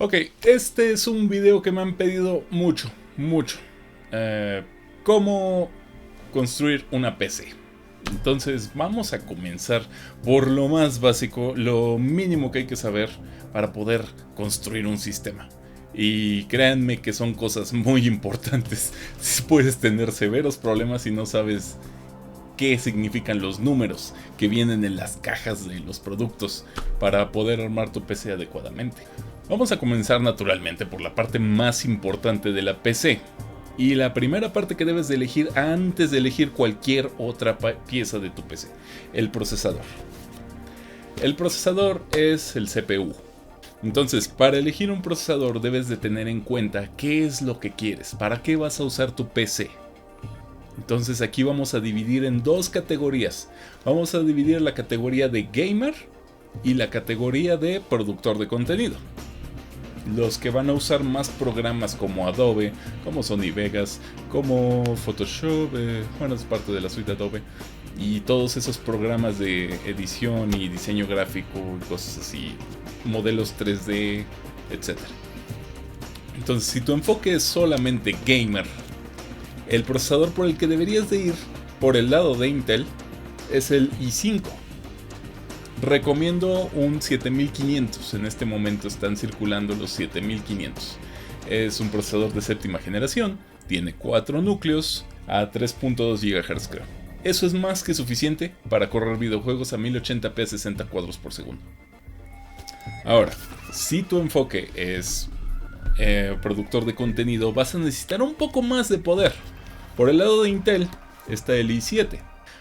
Ok, este es un video que me han pedido mucho. ¿Cómo construir una PC? Entonces vamos a comenzar por lo más básico, lo mínimo que hay que saber para poder construir un sistema. Y créanme que son cosas muy importantes. Puedes tener severos problemas si no sabes qué significan los números que vienen en las cajas de los productos para poder armar tu PC adecuadamente. Vamos a comenzar naturalmente por la parte más importante de la PC. Y la primera parte que debes de elegir antes de elegir cualquier otra pieza de tu PC: el procesador. El procesador es el CPU. Entonces, para elegir un procesador debes de tener en cuenta qué es lo que quieres, para qué vas a usar tu PC. Entonces aquí vamos a dividir en dos categorías. Vamos a dividir la categoría de gamer y la categoría de productor de contenido. Los que van a usar más programas como Adobe, como Sony Vegas, como Photoshop, es parte de la suite Adobe, y todos esos programas de edición y diseño gráfico y cosas así, modelos 3D, etc. Entonces, si tu enfoque es solamente gamer, el procesador por el que deberías de ir por el lado de Intel es el i5. Recomiendo un 7500, en este momento están circulando los 7500. Es un procesador de séptima generación, tiene 4 núcleos a 3.2 GHz creo. Eso es más que suficiente para correr videojuegos a 1080p a 60 cuadros por segundo. Ahora, si tu enfoque es productor de contenido, vas a necesitar un poco más de poder. Por el lado de Intel está el i7.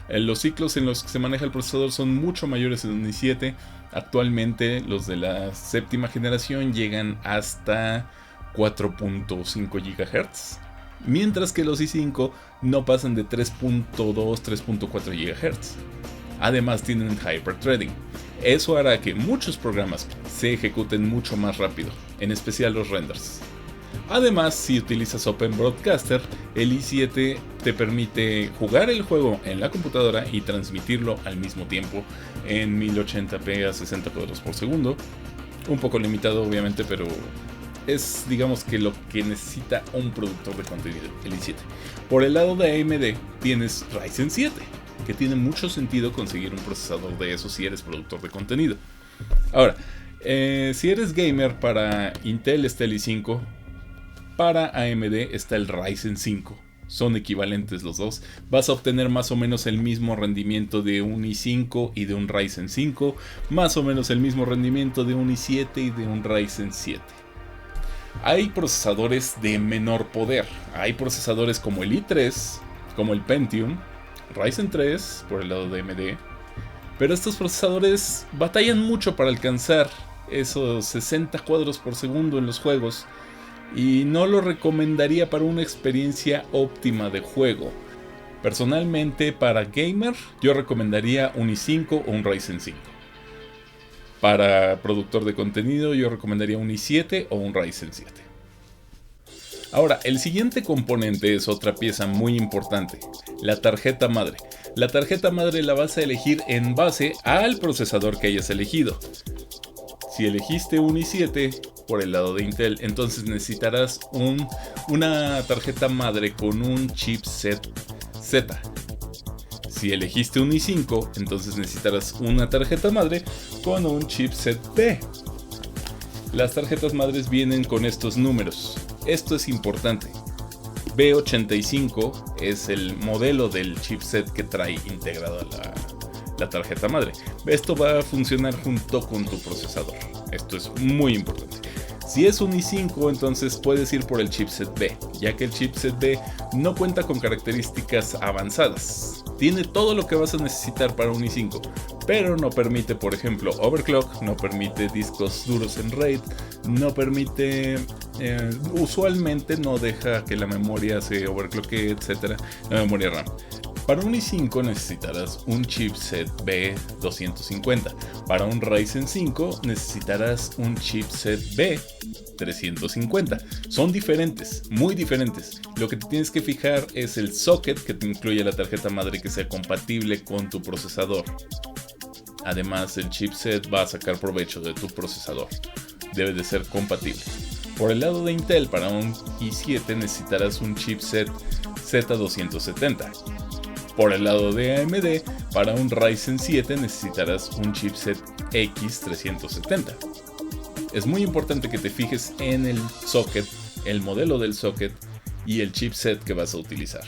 Los ciclos en los que se maneja el procesador son mucho mayores en un i7. Actualmente los de la séptima generación llegan hasta 4.5 GHz, mientras que los i5 no pasan de 3.2, 3.4 GHz. Además tienen hyperthreading. Eso hará que muchos programas se ejecuten mucho más rápido, en especial los renders. Además, si utilizas Open Broadcaster, el i7 te permite jugar el juego en la computadora y transmitirlo al mismo tiempo en 1080p a 60 cuadros por segundo. Un poco limitado obviamente, pero es, digamos, que lo que necesita un productor de contenido, el i7. Por el lado de AMD tienes Ryzen 7, que tiene mucho sentido conseguir un procesador de eso si eres productor de contenido. Ahora, si eres gamer, para Intel está el i5. Para AMD está el Ryzen 5. Son equivalentes los dos. Vas a obtener más o menos el mismo rendimiento de un i5 y de un Ryzen 5. Más o menos el mismo rendimiento de un i7 y de un Ryzen 7. Hay procesadores de menor poder. Hay procesadores como el i3, como el Pentium, Ryzen 3 por el lado de AMD. Pero estos procesadores batallan mucho para alcanzar esos 60 cuadros por segundo en los juegos. Y no lo recomendaría para una experiencia óptima de juego. Personalmente, para gamer, yo recomendaría un i5 o un Ryzen 5. Para productor de contenido, yo recomendaría un i7 o un Ryzen 7. Ahora, el siguiente componente es otra pieza muy importante: la tarjeta madre. La tarjeta madre la vas a elegir en base al procesador que hayas elegido. Si elegiste un i7 por el lado de Intel, entonces necesitarás una tarjeta madre con un chipset Z. Si elegiste un i5, entonces necesitarás una tarjeta madre con un chipset B. Las tarjetas madres vienen con estos números. Esto es importante. B85 es el modelo del chipset que trae integrado la tarjeta madre. Esto va a funcionar junto con tu procesador. Esto es muy importante. Si es un i5, entonces puedes ir por el chipset B, ya que el chipset B no cuenta con características avanzadas. Tiene todo lo que vas a necesitar para un i5, pero no permite, por ejemplo, overclock, no permite discos duros en RAID, no permite, usualmente no deja que la memoria se overclocke, etc. La memoria RAM. Para un i5 necesitarás un chipset B250. Para un Ryzen 5 necesitarás un chipset B350. Son diferentes, muy diferentes. Lo que te tienes que fijar es el socket que te incluye la tarjeta madre que sea compatible con tu procesador. Además, el chipset va a sacar provecho de tu procesador. debe de ser compatible. Por el lado de Intel, para un i7 necesitarás un chipset Z270. Por el lado de AMD, para un Ryzen 7 necesitarás un chipset X370. Es muy importante que te fijes en el socket, el modelo del socket y el chipset que vas a utilizar.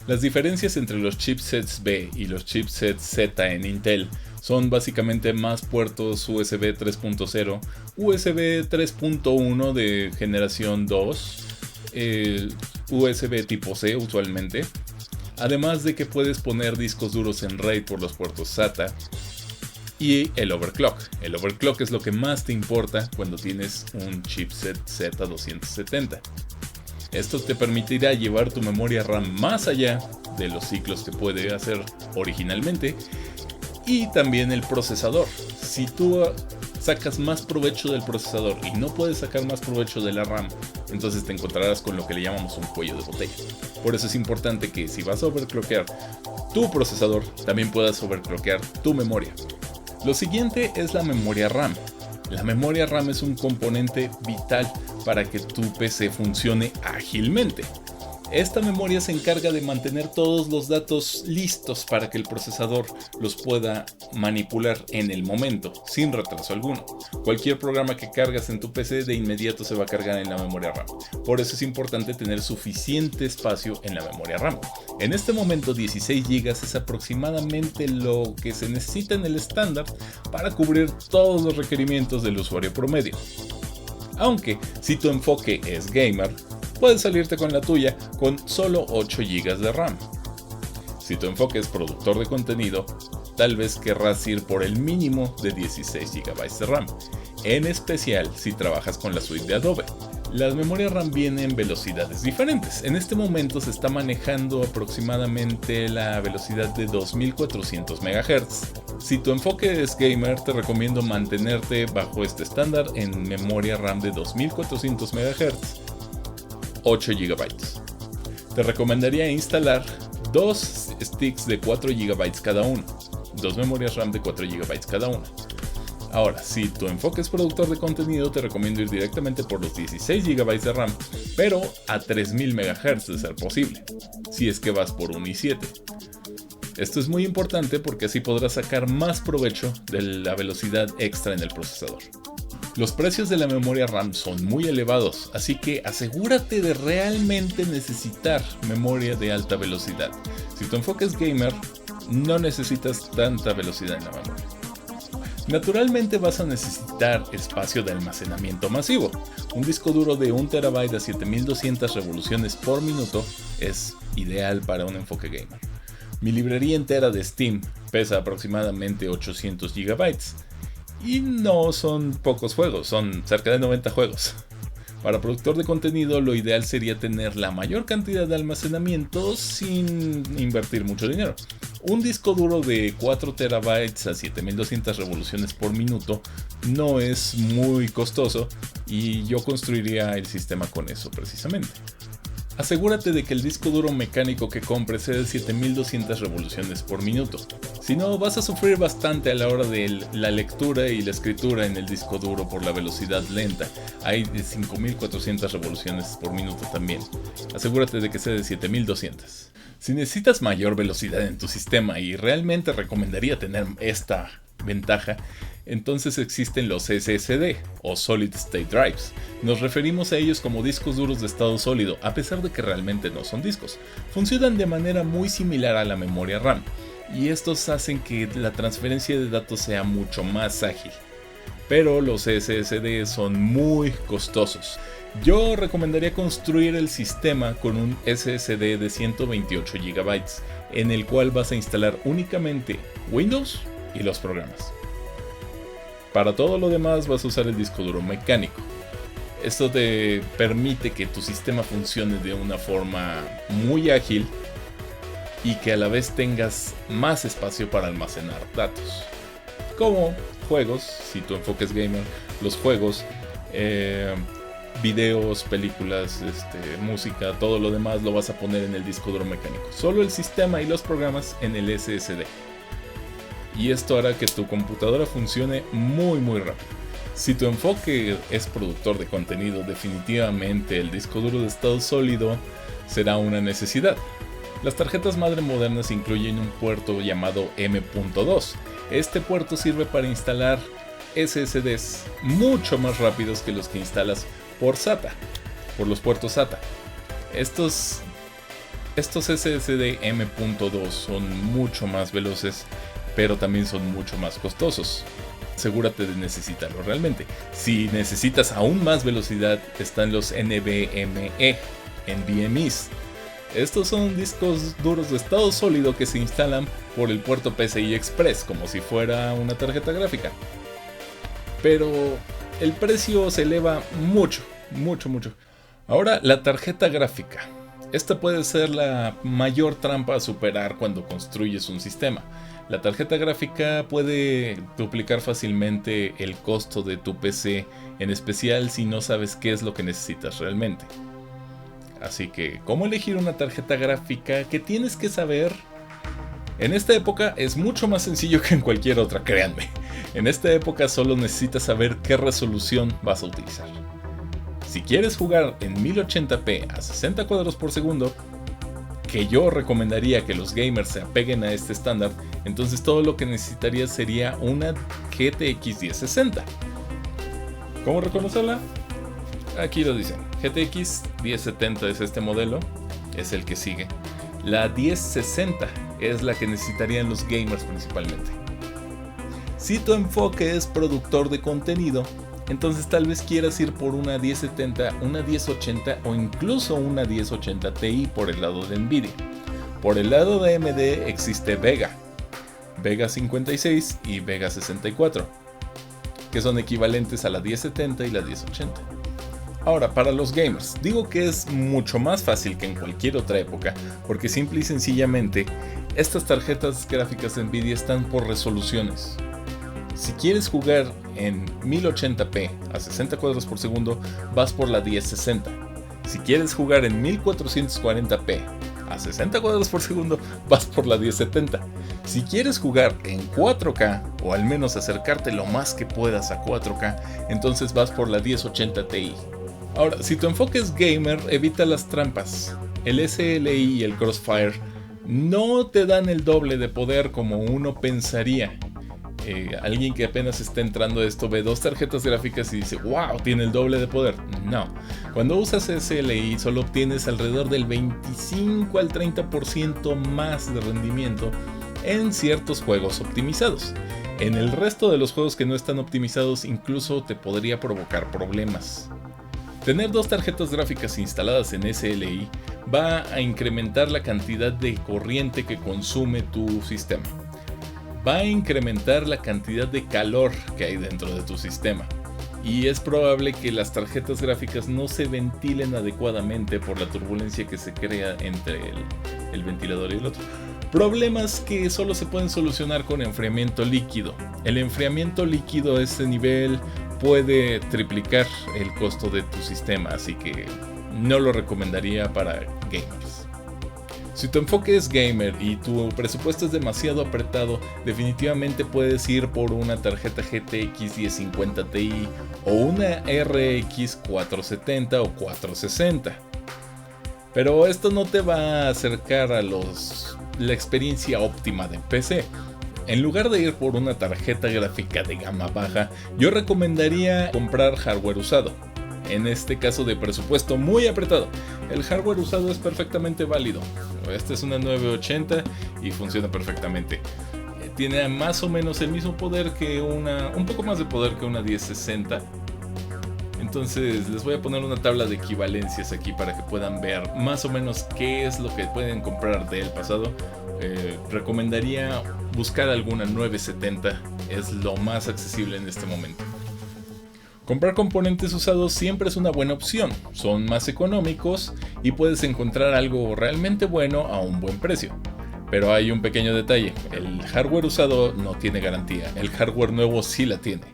Las diferencias entre los chipsets B y los chipsets Z en Intel son básicamente más puertos USB 3.0, USB 3.1 de generación 2, USB tipo C usualmente, además de que puedes poner discos duros en RAID por los puertos SATA, y el overclock. El overclock es lo que más te importa cuando tienes un chipset Z270. Esto te permitirá llevar tu memoria RAM más allá de los ciclos que puede hacer originalmente, y también el procesador. Si tú sacas más provecho del procesador y no puedes sacar más provecho de la RAM, entonces te encontrarás con lo que le llamamos un cuello de botella. Por eso es importante que si vas a overclockear tu procesador, también puedas overclockear tu memoria. Lo siguiente es la memoria RAM. La memoria RAM es un componente vital para que tu PC funcione ágilmente. Esta memoria se encarga de mantener todos los datos listos para que el procesador los pueda manipular en el momento, sin retraso alguno. Cualquier programa que cargas en tu PC de inmediato se va a cargar en la memoria RAM. Por eso es importante tener suficiente espacio en la memoria RAM. En este momento 16 GB es aproximadamente lo que se necesita en el estándar para cubrir todos los requerimientos del usuario promedio. Aunque si tu enfoque es gamer, puedes salirte con la tuya con solo 8 GB de RAM. Si tu enfoque es productor de contenido, tal vez querrás ir por el mínimo de 16 GB de RAM, en especial si trabajas con la suite de Adobe. Las memorias RAM vienen en velocidades diferentes. En este momento se está manejando aproximadamente la velocidad de 2400 MHz. Si tu enfoque es gamer, te recomiendo mantenerte bajo este estándar en memoria RAM de 2400 MHz. 8 GB. Te recomendaría instalar 2 sticks de 4 GB cada uno, 2 memorias RAM de 4 GB cada una. Ahora, si tu enfoque es productor de contenido, te recomiendo ir directamente por los 16 GB de RAM, pero a 3000 MHz de ser posible, si es que vas por un i7. Esto es muy importante porque así podrás sacar más provecho de la velocidad extra en el procesador. Los precios de la memoria RAM son muy elevados, así que asegúrate de realmente necesitar memoria de alta velocidad. Si tu enfoque es gamer, no necesitas tanta velocidad en la memoria. Naturalmente vas a necesitar espacio de almacenamiento masivo. Un disco duro de 1 TB a 7200 revoluciones por minuto es ideal para un enfoque gamer. Mi librería entera de Steam pesa aproximadamente 800 GB. Y no son pocos juegos, son cerca de 90 juegos. Para productor de contenido, lo ideal sería tener la mayor cantidad de almacenamiento sin invertir mucho dinero. Un disco duro de 4 TB a 7200 revoluciones por minuto no es muy costoso y yo construiría el sistema con eso precisamente. Asegúrate de que el disco duro mecánico que compres sea de 7200 revoluciones por minuto. Si no, vas a sufrir bastante a la hora de la lectura y la escritura en el disco duro por la velocidad lenta. Hay de 5400 revoluciones por minuto también. Asegúrate de que sea de 7200. Si necesitas mayor velocidad en tu sistema, y realmente recomendaría tener esta ventaja, entonces existen los SSD o Solid State Drives. Nos referimos a ellos como discos duros de estado sólido, a pesar de que realmente no son discos. Funcionan de manera muy similar a la memoria RAM, y estos hacen que la transferencia de datos sea mucho más ágil. Pero los SSD son muy costosos. Yo recomendaría construir el sistema con un SSD de 128 GB, en el cual vas a instalar únicamente Windows y los programas. Para todo lo demás vas a usar el disco duro mecánico. Esto te permite que tu sistema funcione de una forma muy ágil y que a la vez tengas más espacio para almacenar datos. Como juegos, si tu enfoque es gamer, los juegos, videos, películas, música, todo lo demás lo vas a poner en el disco duro mecánico. Solo el sistema y los programas en el SSD. Y esto hará que tu computadora funcione muy rápido. Si tu enfoque es productor de contenido, definitivamente el disco duro de estado sólido será una necesidad. Las tarjetas madre modernas incluyen un puerto llamado M.2. Este puerto sirve para instalar SSDs mucho más rápidos que los que instalas por SATA, por los puertos SATA. Estos SSD M.2 son mucho más veloces, pero también son mucho más costosos. Asegúrate de necesitarlo realmente. Si necesitas aún más velocidad, están los NVMe, NVMe's. Estos son discos duros de estado sólido que se instalan por el puerto PCI Express, como si fuera una tarjeta gráfica. Pero el precio se eleva mucho. Ahora, la tarjeta gráfica. Esta puede ser la mayor trampa a superar cuando construyes un sistema. La tarjeta gráfica puede duplicar fácilmente el costo de tu PC, en especial si no sabes qué es lo que necesitas realmente. Así que, ¿cómo elegir una tarjeta gráfica? ¿Qué tienes que saber? En esta época es mucho más sencillo que en cualquier otra, créanme. En esta época solo necesitas saber qué resolución vas a utilizar. Si quieres jugar en 1080p a 60 cuadros por segundo, que yo recomendaría que los gamers se apeguen a este estándar, entonces todo lo que necesitarías sería una GTX 1060. ¿Cómo reconocerla? Aquí lo dicen. GTX 1070 es este modelo, es el que sigue. La 1060 es la que necesitarían los gamers principalmente. Si tu enfoque es productor de contenido, entonces tal vez quieras ir por una 1070, una 1080 o incluso una 1080 Ti por el lado de Nvidia. Por el lado de AMD existe Vega 56 y Vega 64, que son equivalentes a la 1070 y la 1080. Ahora, para los gamers, digo que es mucho más fácil que en cualquier otra época, porque simple y sencillamente estas tarjetas gráficas de Nvidia están por resoluciones. Si quieres jugar en 1080p a 60 cuadros por segundo, vas por la 1060. Si quieres jugar en 1440p a 60 cuadros por segundo, vas por la 1070. Si quieres jugar en 4K, o al menos acercarte lo más que puedas a 4K, entonces vas por la 1080 Ti. Ahora, si tu enfoque es gamer, evita las trampas. El SLI y el Crossfire no te dan el doble de poder como uno pensaría. Alguien que apenas está entrando a esto ve dos tarjetas gráficas y dice, wow, tiene el doble de poder. No, cuando usas SLI solo obtienes alrededor del 25 al 30% más de rendimiento en ciertos juegos optimizados. En el resto de los juegos que no están optimizados incluso te podría provocar problemas. Tener dos tarjetas gráficas instaladas en SLI va a incrementar la cantidad de corriente que consume tu sistema. Va a incrementar la cantidad de calor que hay dentro de tu sistema. Y es probable que las tarjetas gráficas no se ventilen adecuadamente por la turbulencia que se crea entre el ventilador y el otro. Problemas que solo se pueden solucionar con enfriamiento líquido. El enfriamiento líquido a este nivel puede triplicar el costo de tu sistema, así que no lo recomendaría para gamers. Si tu enfoque es gamer y tu presupuesto es demasiado apretado, definitivamente puedes ir por una tarjeta GTX 1050 Ti o una RX 470 o 460. Pero esto no te va a acercar a la experiencia óptima de PC. En lugar de ir por una tarjeta gráfica de gama baja, yo recomendaría comprar hardware usado. En este caso de presupuesto muy apretado, el hardware usado es perfectamente válido. Esta es una 980 y funciona perfectamente. Tiene más o menos el mismo poder que un poco más de poder que una 1060. Entonces les voy a poner una tabla de equivalencias aquí para que puedan ver más o menos qué es lo que pueden comprar del pasado. Recomendaría buscar alguna 970, es lo más accesible en este momento. Comprar componentes usados siempre es una buena opción, son más económicos y puedes encontrar algo realmente bueno a un buen precio. Pero hay un pequeño detalle, el hardware usado no tiene garantía, el hardware nuevo sí la tiene.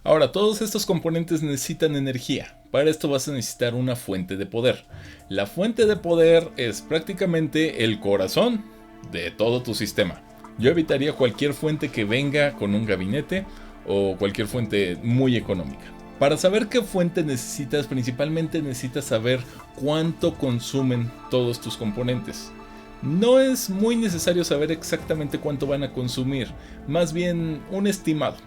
Ahora, todos estos componentes necesitan energía, para esto vas a necesitar una fuente de poder. La fuente de poder es prácticamente el corazón de todo tu sistema. Yo evitaría cualquier fuente que venga con un gabinete o cualquier fuente muy económica. Para saber qué fuente necesitas, principalmente necesitas saber cuánto consumen todos tus componentes. No es muy necesario saber exactamente cuánto van a consumir, más bien un estimado.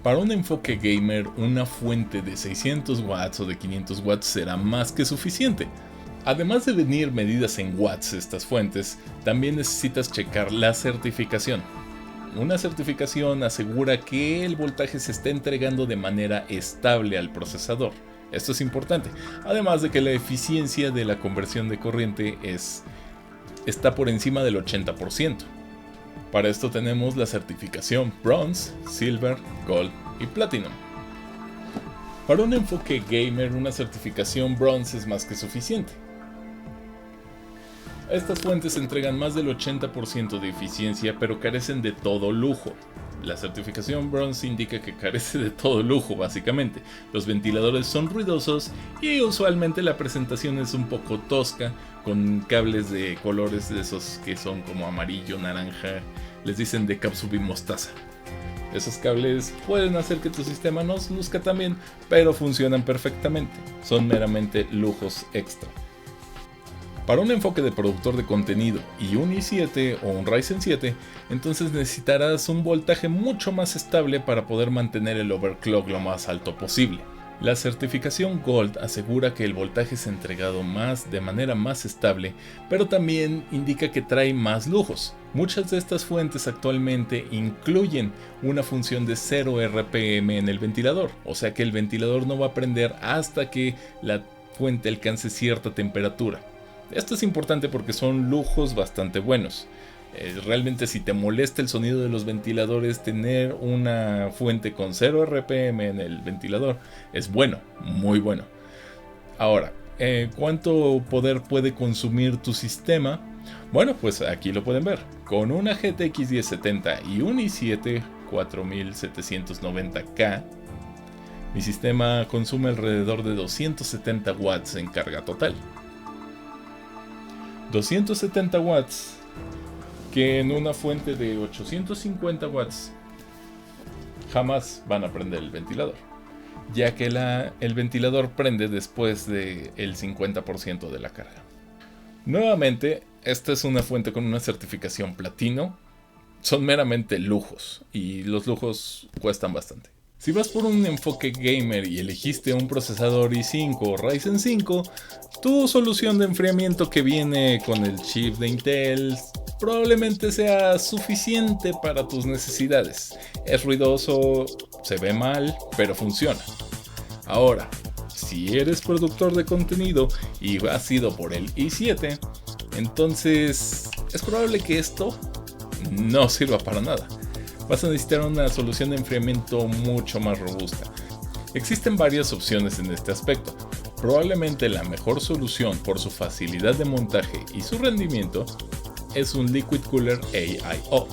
Para un enfoque gamer, una fuente de 600 watts o de 500 watts será más que suficiente. Además de venir medidas en watts estas fuentes, también necesitas checar la certificación. Una certificación asegura que el voltaje se está entregando de manera estable al procesador. Esto es importante, además de que la eficiencia de la conversión de corriente está por encima del 80%. Para esto tenemos la certificación Bronze, Silver, Gold y Platinum. Para un enfoque gamer, una certificación Bronze es más que suficiente. Estas fuentes entregan más del 80% de eficiencia, pero carecen de todo lujo. La certificación Bronze indica que carece de todo lujo, básicamente. Los ventiladores son ruidosos y usualmente la presentación es un poco tosca, con cables de colores de esos que son como amarillo, naranja, les dicen de Katsubi mostaza. Esos cables pueden hacer que tu sistema no luzca tan bien, pero funcionan perfectamente. Son meramente lujos extra. Para un enfoque de productor de contenido y un i7 o un Ryzen 7, entonces necesitarás un voltaje mucho más estable para poder mantener el overclock lo más alto posible. La certificación Gold asegura que el voltaje es entregado de manera más estable, pero también indica que trae más lujos. Muchas de estas fuentes actualmente incluyen una función de 0 RPM en el ventilador, o sea que el ventilador no va a prender hasta que la fuente alcance cierta temperatura. Esto es importante porque son lujos bastante buenos. Realmente si te molesta el sonido de los ventiladores, tener una fuente con 0 RPM en el ventilador es bueno, muy bueno. Ahora, ¿cuánto poder puede consumir tu sistema? Bueno, pues aquí lo pueden ver. Con una GTX 1070 y un i7 4790K, mi sistema consume alrededor de 270 watts en carga total. 270 watts que en una fuente de 850 watts jamás van a prender el ventilador, ya que el ventilador prende después del 50% de la carga. Nuevamente, esta es una fuente con una certificación platino. Son meramente lujos y los lujos cuestan bastante. Si vas por un enfoque gamer y elegiste un procesador i5 o Ryzen 5, tu solución de enfriamiento que viene con el chip de Intel probablemente sea suficiente para tus necesidades. Es ruidoso, se ve mal, pero funciona. Ahora, si eres productor de contenido y has ido por el i7, entonces es probable que esto no sirva para nada. Vas a necesitar una solución de enfriamiento mucho más robusta. Existen varias opciones en este aspecto. Probablemente la mejor solución por su facilidad de montaje y su rendimiento es un Liquid Cooler AIO,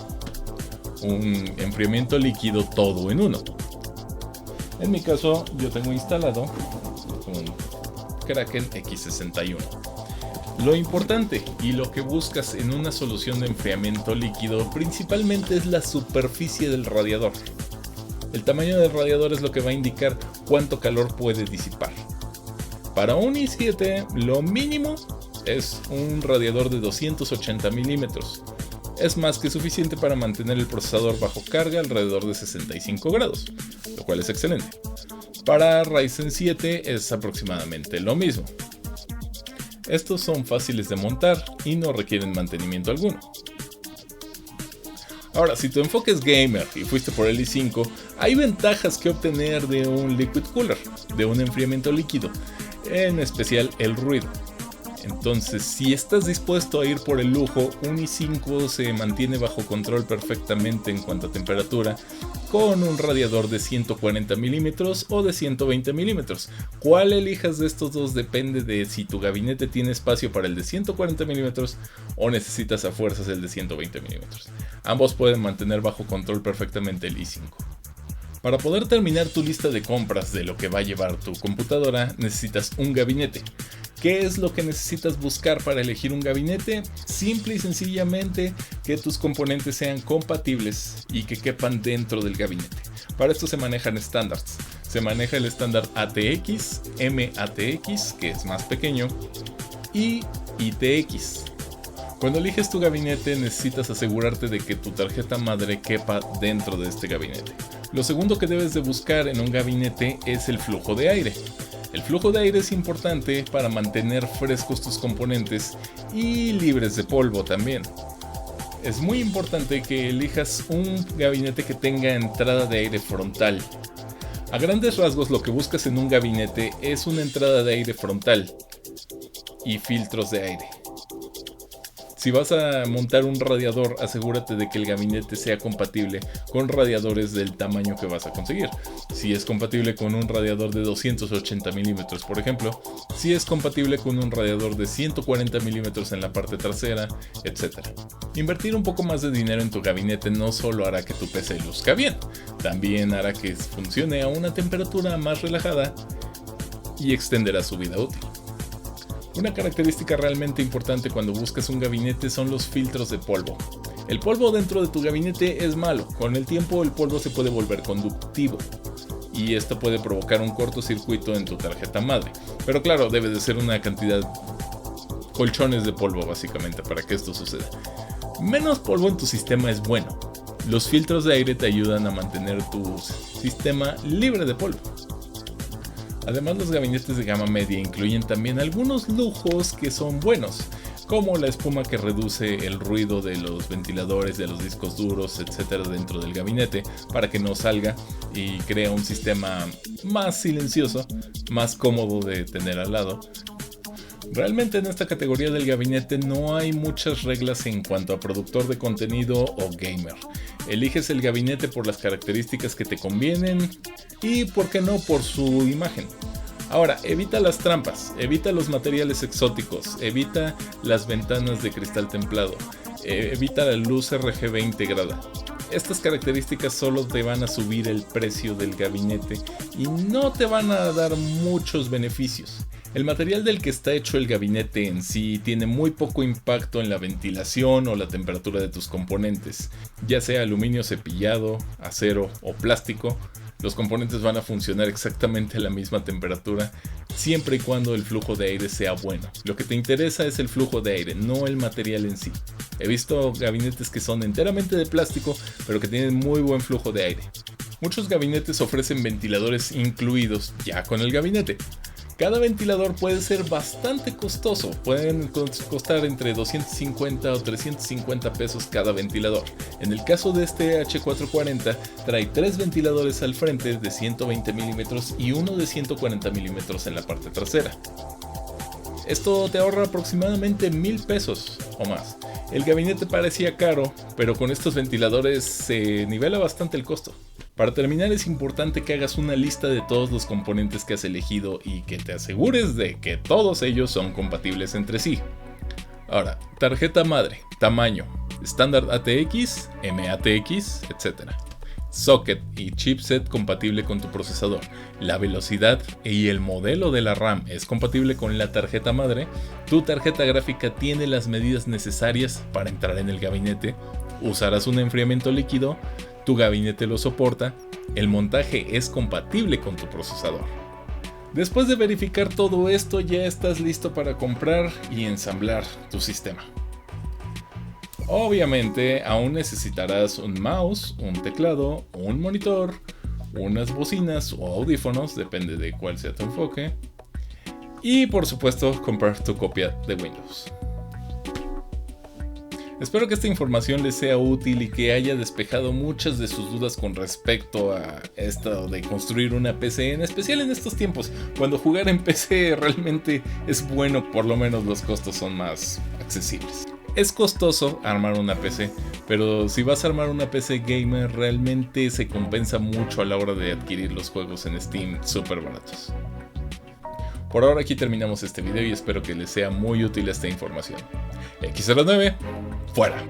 un enfriamiento líquido todo en uno. En mi caso yo tengo instalado un Kraken X61. Lo importante y lo que buscas en una solución de enfriamiento líquido principalmente es la superficie del radiador. El tamaño del radiador es lo que va a indicar cuánto calor puede disipar. Para un i7 lo mínimo es un radiador de 280 milímetros. Es más que suficiente para mantener el procesador bajo carga alrededor de 65 grados, lo cual es excelente. Para Ryzen 7 es aproximadamente lo mismo. Estos son fáciles de montar y no requieren mantenimiento alguno. Ahora, si tu enfoque es gamer y fuiste por el i5, hay ventajas que obtener de un liquid cooler, de un enfriamiento líquido, en especial el ruido. Entonces, si estás dispuesto a ir por el lujo, un i5 se mantiene bajo control perfectamente en cuanto a temperatura con un radiador de 140 milímetros o de 120 milímetros. ¿Cuál elijas de estos dos? Depende de si tu gabinete tiene espacio para el de 140 milímetros o necesitas a fuerzas el de 120 milímetros. Ambos pueden mantener bajo control perfectamente el i5. Para poder terminar tu lista de compras de lo que va a llevar tu computadora, necesitas un gabinete. ¿Qué es lo que necesitas buscar para elegir un gabinete? Simple y sencillamente que tus componentes sean compatibles y que quepan dentro del gabinete. Para esto se manejan estándares. Se maneja el estándar ATX, MATX, que es más pequeño, y ITX. Cuando eliges tu gabinete necesitas asegurarte de que tu tarjeta madre quepa dentro de este gabinete. Lo segundo que debes de buscar en un gabinete es el flujo de aire. El flujo de aire es importante para mantener frescos tus componentes y libres de polvo también. Es muy importante que elijas un gabinete que tenga entrada de aire frontal. A grandes rasgos lo que buscas en un gabinete es una entrada de aire frontal y filtros de aire. Si vas a montar un radiador, asegúrate de que el gabinete sea compatible con radiadores del tamaño que vas a conseguir. Si es compatible con un radiador de 280 milímetros, por ejemplo, si es compatible con un radiador de 140 milímetros en la parte trasera, etc. Invertir un poco más de dinero en tu gabinete no solo hará que tu PC luzca bien, también hará que funcione a una temperatura más relajada y extenderá su vida útil. Una característica realmente importante cuando buscas un gabinete son los filtros de polvo. El polvo dentro de tu gabinete es malo, con el tiempo el polvo se puede volver conductivo y esto puede provocar un cortocircuito en tu tarjeta madre. Pero claro, debe de ser una cantidad colchones de polvo básicamente para que esto suceda. Menos polvo en tu sistema es bueno. Los filtros de aire te ayudan a mantener tu sistema libre de polvo. Además, los gabinetes de gama media incluyen también algunos lujos que son buenos, como la espuma que reduce el ruido de los ventiladores, de los discos duros, etc. dentro del gabinete para que no salga y crea un sistema más silencioso, más cómodo de tener al lado. Realmente en esta categoría del gabinete no hay muchas reglas en cuanto a productor de contenido o gamer. Eliges el gabinete por las características que te convienen y, por qué no, por su imagen. Ahora, evita las trampas, evita los materiales exóticos, evita las ventanas de cristal templado, evita la luz RGB integrada. Estas características solo te van a subir el precio del gabinete y no te van a dar muchos beneficios. El material del que está hecho el gabinete en sí tiene muy poco impacto en la ventilación o la temperatura de tus componentes, ya sea aluminio cepillado, acero o plástico. Los componentes van a funcionar exactamente a la misma temperatura siempre y cuando el flujo de aire sea bueno. Lo que te interesa es el flujo de aire, no el material en sí. He visto gabinetes que son enteramente de plástico pero que tienen muy buen flujo de aire. Muchos gabinetes ofrecen ventiladores incluidos ya con el gabinete. Cada ventilador puede ser bastante costoso, pueden costar entre 250 o 350 pesos cada ventilador. En el caso de este H440 trae 3 ventiladores al frente de 120 milímetros y uno de 140 milímetros en la parte trasera. Esto te ahorra aproximadamente 1000 pesos o más. El gabinete parecía caro, pero con estos ventiladores se nivela bastante el costo. Para terminar, es importante que hagas una lista de todos los componentes que has elegido y que te asegures de que todos ellos son compatibles entre sí. Ahora, tarjeta madre, tamaño, estándar ATX, MATX, etc. Socket y chipset compatible con tu procesador. La velocidad y el modelo de la RAM es compatible con la tarjeta madre. Tu tarjeta gráfica tiene las medidas necesarias para entrar en el gabinete. Usarás un enfriamiento líquido. Tu gabinete lo soporta, el montaje es compatible con tu procesador. Después de verificar todo esto, ya estás listo para comprar y ensamblar tu sistema. Obviamente, aún necesitarás un mouse, un teclado, un monitor, unas bocinas o audífonos, depende de cuál sea tu enfoque. Y por supuesto, comprar tu copia de Windows. Espero que esta información les sea útil y que haya despejado muchas de sus dudas con respecto a esto de construir una PC, en especial en estos tiempos, cuando jugar en PC realmente es bueno, por lo menos los costos son más accesibles. Es costoso armar una PC, pero si vas a armar una PC gamer realmente se compensa mucho a la hora de adquirir los juegos en Steam súper baratos. Por ahora aquí terminamos este video y espero que les sea muy útil esta información. XR9, fuera.